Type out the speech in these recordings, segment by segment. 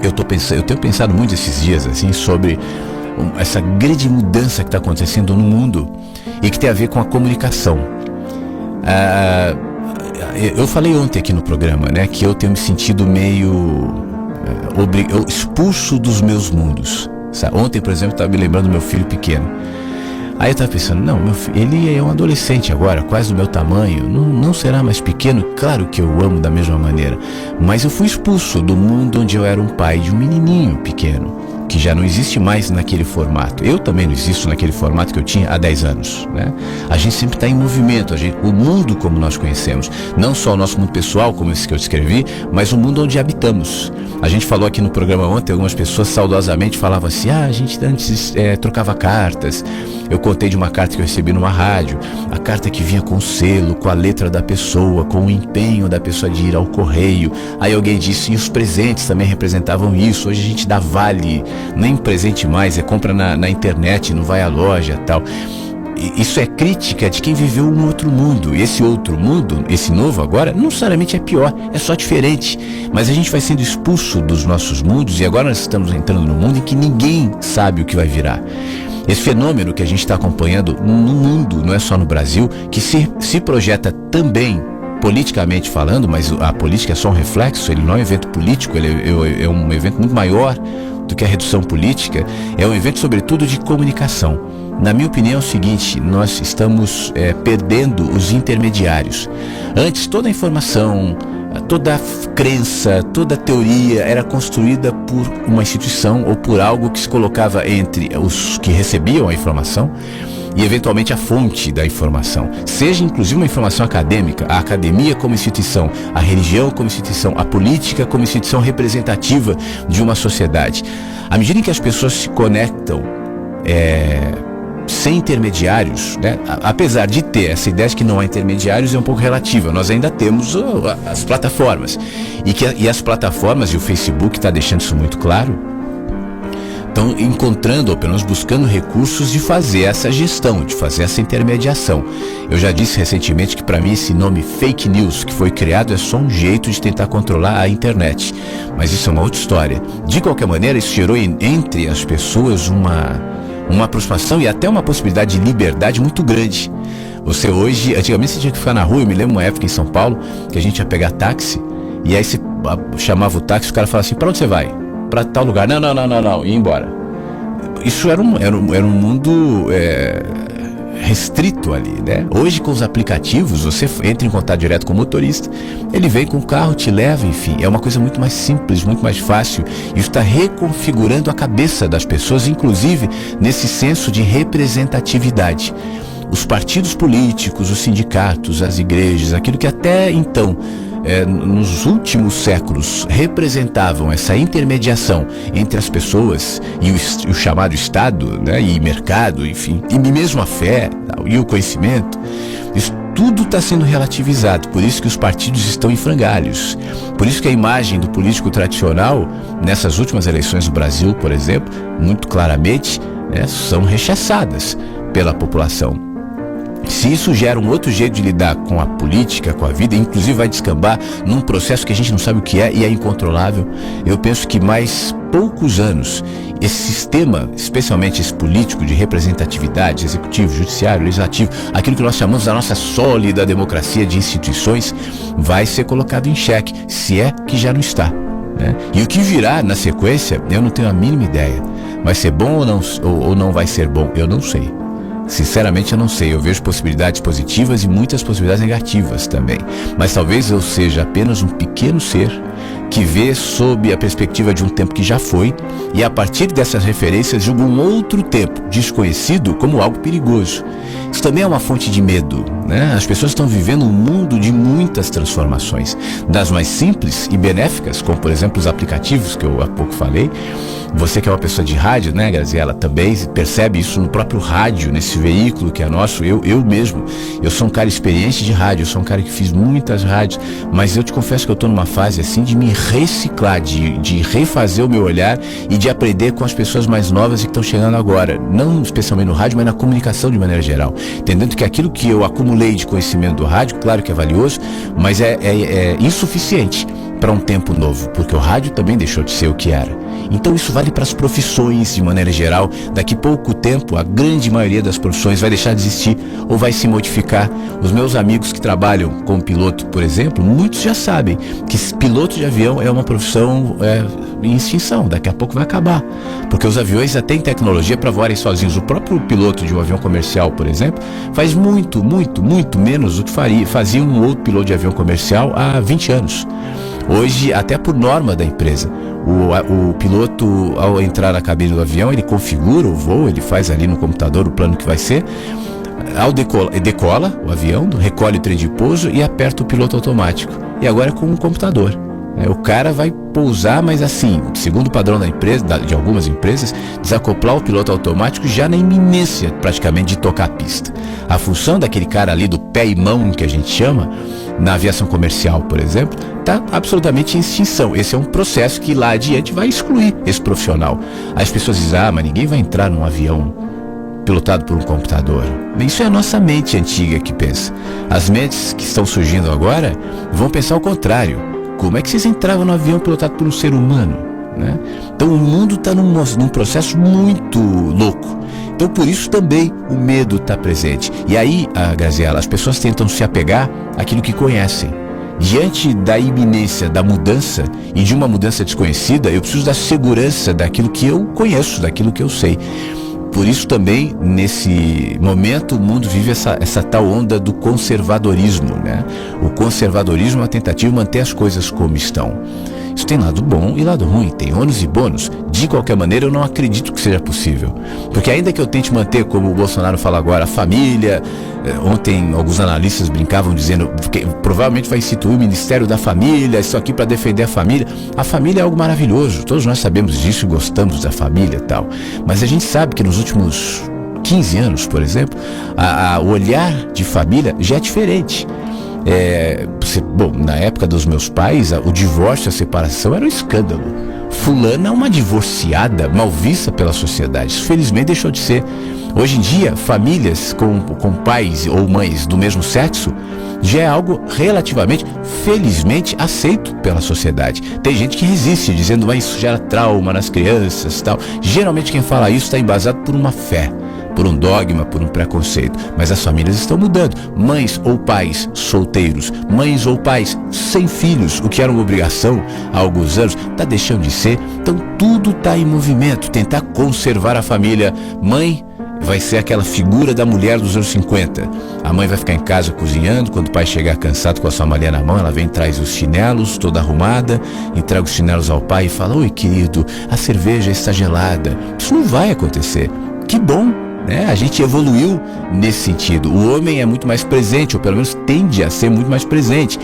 eu tenho pensado muito esses dias assim sobre essa grande mudança que está acontecendo no mundo e que tem a ver com a comunicação. Eu falei ontem aqui no programa, né, que eu tenho me sentido meio expulso dos meus mundos. Ontem, por exemplo, eu estava me lembrando do meu filho pequeno. Aí eu estava pensando, não, meu filho, ele é um adolescente agora, quase do meu tamanho, não será mais pequeno. Claro que eu amo da mesma maneira, mas eu fui expulso do mundo onde eu era um pai de um menininho pequeno, que já não existe mais naquele formato. Eu também não existo naquele formato que eu tinha há 10 anos, né? A gente sempre está em movimento, o mundo como nós conhecemos, não só o nosso mundo pessoal, como esse que eu descrevi, mas o mundo onde habitamos. A gente falou aqui no programa ontem, algumas pessoas saudosamente falavam assim, a gente antes trocava cartas. Eu contei de uma carta que eu recebi numa rádio, a carta que vinha com o selo, com a letra da pessoa, com o empenho da pessoa de ir ao correio. Aí alguém disse, e os presentes também representavam isso. Hoje a gente dá vale, nem presente mais, compra na internet, não vai à loja e tal. Isso é crítica de quem viveu um outro mundo. E esse outro mundo, esse novo agora, não necessariamente é pior, é só diferente. Mas a gente vai sendo expulso dos nossos mundos e agora nós estamos entrando num mundo em que ninguém sabe o que vai virar. Esse fenômeno que a gente está acompanhando no mundo, não é só no Brasil, que se projeta também politicamente falando, mas a política é só um reflexo, ele não é um evento político, ele é um evento muito maior do que a redução política, é um evento sobretudo de comunicação. Na minha opinião é o seguinte, nós estamos perdendo os intermediários. Antes toda a informação, toda a crença, toda a teoria era construída por uma instituição ou por algo que se colocava entre os que recebiam a informação e eventualmente a fonte da informação, seja inclusive uma informação acadêmica, a academia como instituição, a religião como instituição, a política como instituição representativa de uma sociedade. À medida em que as pessoas se conectam sem intermediários, né? Apesar de ter essa ideia de que não há intermediários, é um pouco relativa. Nós ainda temos as plataformas e as plataformas, e o Facebook está deixando isso muito claro, estão encontrando, ou pelo menos buscando recursos de fazer essa gestão, de fazer essa intermediação. Eu já disse recentemente que para mim esse nome fake news que foi criado é só um jeito de tentar controlar a internet, mas isso é uma outra história. De qualquer maneira, isso gerou entre as pessoas uma aproximação e até uma possibilidade de liberdade muito grande. Você hoje, antigamente você tinha que ficar na rua. Eu me lembro uma época em São Paulo que a gente ia pegar táxi e aí você chamava o táxi, o cara falava assim, para onde você vai? Para tal lugar. Não, ia embora. Isso era um mundo restrito ali, né? Hoje com os aplicativos você entra em contato direto com o motorista, ele vem com o carro, te leva, enfim, é uma coisa muito mais simples, muito mais fácil. Isso está reconfigurando a cabeça das pessoas, inclusive nesse senso de representatividade. Os partidos políticos, os sindicatos, as igrejas, aquilo que até então nos últimos séculos representavam essa intermediação entre as pessoas e o chamado Estado, né, e mercado, enfim, e mesmo a fé e o conhecimento, isso tudo está sendo relativizado. Por isso que os partidos estão em frangalhos, por isso que a imagem do político tradicional nessas últimas eleições do Brasil, por exemplo, muito claramente, né, são rechaçadas pela população. Se isso gera um outro jeito de lidar com a política, com a vida, inclusive vai descambar num processo que a gente não sabe o que é e é incontrolável, eu penso que mais poucos anos esse sistema, especialmente esse político de representatividade, executivo, judiciário, legislativo, aquilo que nós chamamos da nossa sólida democracia de instituições, vai ser colocado em xeque, se é que já não está, né? E o que virá na sequência, eu não tenho a mínima ideia. Vai ser bom ou não vai ser bom? Eu não sei. Sinceramente eu não sei, eu vejo possibilidades positivas e muitas possibilidades negativas também, mas talvez eu seja apenas um pequeno ser que vê sob a perspectiva de um tempo que já foi e a partir dessas referências julga um outro tempo desconhecido como algo perigoso. Isso também é uma fonte de medo, né? As pessoas estão vivendo um mundo de muitas transformações, das mais simples e benéficas, como por exemplo os aplicativos que eu há pouco falei. Você que é uma pessoa de rádio, né, Graziela, também percebe isso no próprio rádio, nesse veículo que é nosso. Eu mesmo, eu sou um cara experiente de rádio, eu sou um cara que fiz muitas rádios, mas eu te confesso que eu estou numa fase assim de me reciclar, de refazer o meu olhar e de aprender com as pessoas mais novas que estão chegando agora, não especialmente no rádio, mas na comunicação de maneira geral, entendendo que aquilo que eu acumulei de conhecimento do rádio, claro que é valioso, mas é insuficiente para um tempo novo, porque o rádio também deixou de ser o que era. Então isso vale para as profissões de maneira geral. Daqui pouco tempo, a grande maioria das profissões vai deixar de existir ou vai se modificar. Os meus amigos que trabalham como piloto, por exemplo, muitos já sabem que piloto de avião é uma profissão em extinção, daqui a pouco vai acabar, porque os aviões já têm tecnologia para voarem sozinhos. O próprio piloto de um avião comercial, por exemplo, faz muito menos do que fazia um outro piloto de avião comercial há 20 anos. Hoje, até por norma da empresa, o piloto, ao entrar na cabine do avião, ele configura o voo, ele faz ali no computador o plano que vai ser. Ao decola o avião, recolhe o trem de pouso e aperta o piloto automático. E agora é com um computador. O cara vai pousar, mas assim, segundo o padrão da empresa, de algumas empresas, desacoplar o piloto automático já na iminência praticamente de tocar a pista. A função daquele cara ali do pé e mão, que a gente chama, na aviação comercial, por exemplo, está absolutamente em extinção. Esse é um processo que lá adiante vai excluir esse profissional. As pessoas dizem, mas ninguém vai entrar num avião pilotado por um computador. Isso é a nossa mente antiga que pensa. As mentes que estão surgindo agora vão pensar o contrário. Como é que vocês entravam no avião pilotado por um ser humano? Né? Então o mundo está num processo muito louco. Então por isso também o medo está presente. E aí, Graziela, as pessoas tentam se apegar àquilo que conhecem. Diante da iminência da mudança e de uma mudança desconhecida, eu preciso da segurança daquilo que eu conheço, daquilo que eu sei. Por isso também, nesse momento, o mundo vive essa tal onda do conservadorismo, né? O conservadorismo é uma tentativa de manter as coisas como estão. Isso tem lado bom e lado ruim, tem ônus e bônus. De qualquer maneira, eu não acredito que seja possível. Porque ainda que eu tente manter, como o Bolsonaro fala agora, a família, ontem alguns analistas brincavam dizendo que provavelmente vai instituir o Ministério da Família, isso aqui para defender a família. A família é algo maravilhoso, todos nós sabemos disso e gostamos da família e tal. Mas a gente sabe que nos últimos 15 anos, por exemplo, o olhar de família já é diferente. Na época dos meus pais, o divórcio, a separação era um escândalo. Fulana é uma divorciada, mal vista pela sociedade. Isso felizmente deixou de ser. Hoje em dia, famílias com pais ou mães do mesmo sexo já é algo relativamente, felizmente, aceito pela sociedade. Tem gente que resiste, dizendo que isso gera trauma nas crianças e tal. Geralmente quem fala isso está embasado por uma fé, por um dogma, por um preconceito. Mas as famílias estão mudando. Mães ou pais solteiros, mães ou pais sem filhos, o que era uma obrigação há alguns anos, está deixando de ser. Então tudo está em movimento. Tentar conservar a família. Mãe vai ser aquela figura da mulher dos anos 50. A mãe vai ficar em casa cozinhando, quando o pai chegar cansado com a sua malha na mão, ela vem e traz os chinelos, toda arrumada, entrega os chinelos ao pai e fala: oi querido, a cerveja está gelada. Isso não vai acontecer. Que bom, né? A gente evoluiu nesse sentido. O homem é muito mais presente, ou pelo menos tende a ser muito mais presente,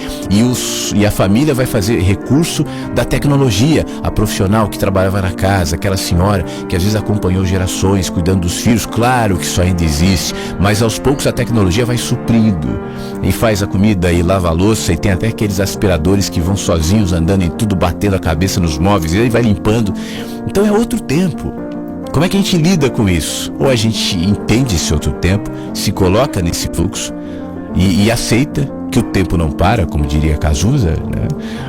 e a família vai fazer recurso da tecnologia. A profissional que trabalhava na casa, aquela senhora que às vezes acompanhou gerações cuidando dos filhos, claro que isso ainda existe, mas aos poucos a tecnologia vai suprindo e faz a comida e lava a louça, e tem até aqueles aspiradores que vão sozinhos andando em tudo, batendo a cabeça nos móveis, e aí vai limpando. Então é outro tempo. Como é que a gente lida com isso? Ou a gente entende esse outro tempo, se coloca nesse fluxo e aceita que o tempo não para, como diria Cazuza, né?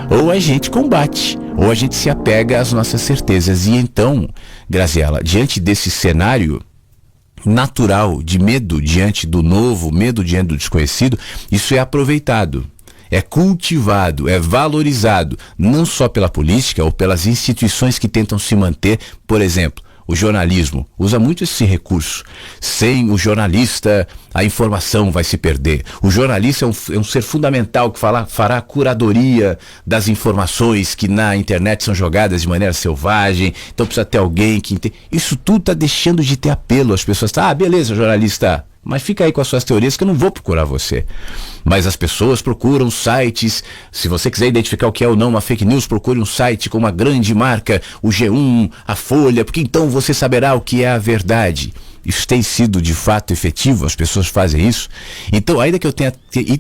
Ou a gente combate, ou a gente se apega às nossas certezas. E então, Graziela, diante desse cenário natural de medo diante do novo, medo diante do desconhecido, isso é aproveitado. É cultivado, é valorizado, não só pela política ou pelas instituições que tentam se manter. Por exemplo, o jornalismo usa muito esse recurso. Sem o jornalista, a informação vai se perder. O jornalista é um ser fundamental que fará a curadoria das informações que na internet são jogadas de maneira selvagem. Então precisa ter alguém que entende. Isso tudo está deixando de ter apelo. As pessoas estão, beleza, jornalista, mas fica aí com as suas teorias que eu não vou procurar você. Mas as pessoas procuram sites. Se você quiser identificar o que é ou não uma fake news, procure um site com uma grande marca, o G1, a Folha, porque então você saberá o que é a verdade. Isso tem sido de fato efetivo? As pessoas fazem isso? Então, ainda que eu tenha...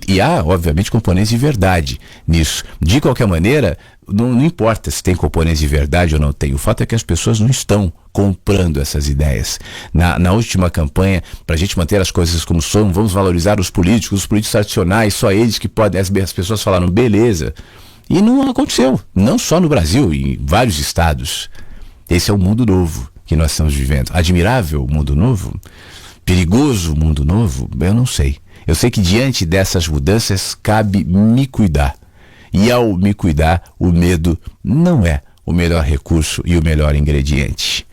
E há, obviamente, componentes de verdade nisso. De qualquer maneira, não importa se tem componentes de verdade ou não tem. O fato é que as pessoas não estão comprando essas ideias. Na última campanha, para a gente manter as coisas como são, vamos valorizar os políticos tradicionais, só eles que podem... As pessoas falaram, beleza, E não aconteceu, não só no Brasil, em vários estados. Esse é o mundo novo que nós estamos vivendo. Admirável mundo novo? Perigoso mundo novo? Eu não sei. Eu sei que diante dessas mudanças cabe me cuidar. E ao me cuidar, o medo não é o melhor recurso e o melhor ingrediente.